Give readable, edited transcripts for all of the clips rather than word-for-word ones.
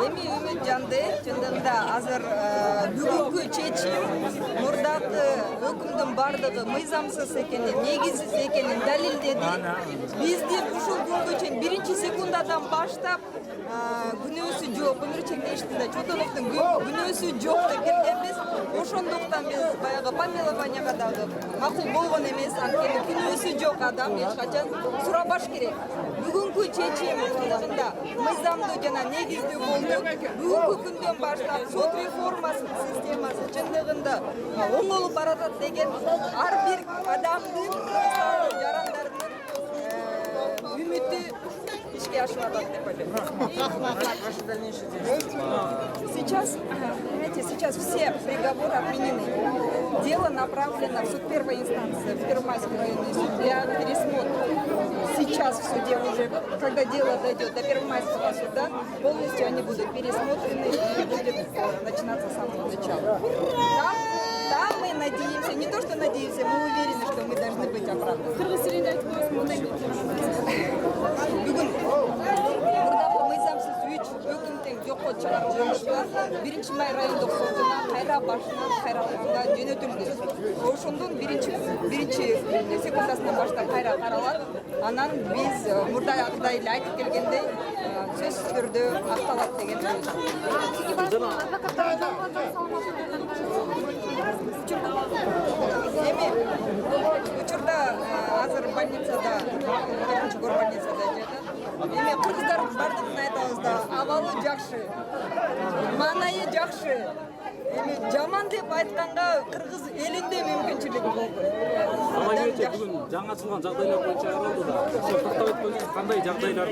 Эми үмүт жанды чындыгында азыр бүгүнкү чечим мурдагы өкүмдүн бардыгы мыйзамсыз экенин, негизсиз экенин далилдеди. Бизди ушул күнгө чейин биринчи секундадан баштап күнөөсү жок, өмүр чектештинде Чотоновдун күнөөсү жок деп келгенбиз. Ошондуктан биз баягы помилованияга дагы макул болгон эмес, анткени күнөөсү жок адам эч качан сурабаш керек. Бүгүнкү чечим чындыгында мыйзамдуу жана негиздүү болду. Бүгүнкү күндөн баштап сот реформасы системасы чындыгында оңолуп баратат деген ар бир адамдын жарандардын үмүтү ишке ашып атат деп ойлойм. Сейчас все приговоры отменены. Дело направлено в суд первой инстанции, в Первомайский районный суд для пересмотра. Сейчас в суде уже, когда дело дойдет до Первомайского суда, полностью они будут пересмотрены и будет начинаться с самого начала. Там мы надеемся, не то что надеемся, мы уверены, что мы должны быть оправданы. Мурдагы мыйзамсыз 3 өкүмдүн жокко чыгарылгандыктан 1-май райондук сотуна кайра башынан кайралганга жөнөтүлдү. Ошондон биринчи секундасынан баштап кайра каралат. Анан биз мурдагыдай эле айтып келгендей сөзсүз түрдө акталат деген эми учурда азыр больницада, төртүнчү горбольницада жатат. Эми кыргыздар бардыгын айтабыз да, абалы жакшы, маанайы жакшы. Эми жаман деп айтканга кыргыз элинде мүмкүнчүлүк болду. Алай бүгүн жаңы ачылган жагдайлар боюнча каралды да. Токтоп өткөнүз кандай жагдайлар?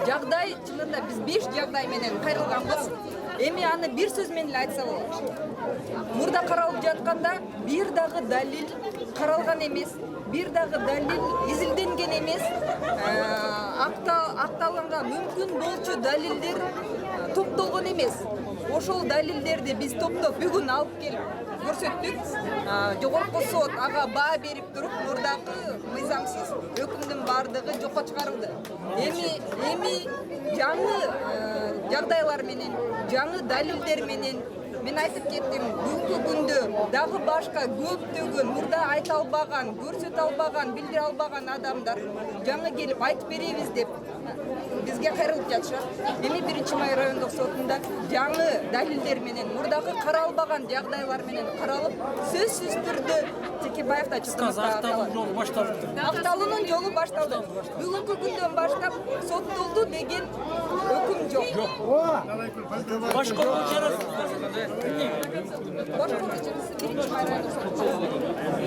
Жагдай чынында биз 5 жагдай менен кайрылганбыз. Эми аны бир сөз менен эле айтса болот. Мурда каралып жатканда бир дагы далил каралган эмес, бир дагы далил изилденген эмес. Акталганга мүмкүн болчу далилдер топтолгон эмес. Ошол далилдерди биз топтоп бүгүн алып келип көрсөттүк. Жогорку сот ага баа берип туруп, мурдагы мыйзамсыз өкүмдүн бардыгы жокко чыгарылды. Эми жаңы жагдайлар менен, жаңы далилдер менен мен айтып кеттим, бүгүнкү күндө дагы башка көптөгөн мурда айта албаган, көрсөтө албаган, билдире албаган адамдар жаңы келип айтып беребиз деп бизге кайрылып жатышат. Эми 1-май райондук сотунда жаңы далилдер менен, мурдагы каралбаган жагдайлар менен каралып, сөзсүз түрдө Текебаевда акталуунун жолу башталды. Бүгүнкү күндөн баштап соттолду деген өкүм жок. Башкоруу чарасы. Башкоруу чарасы 1-май райондук сотунда.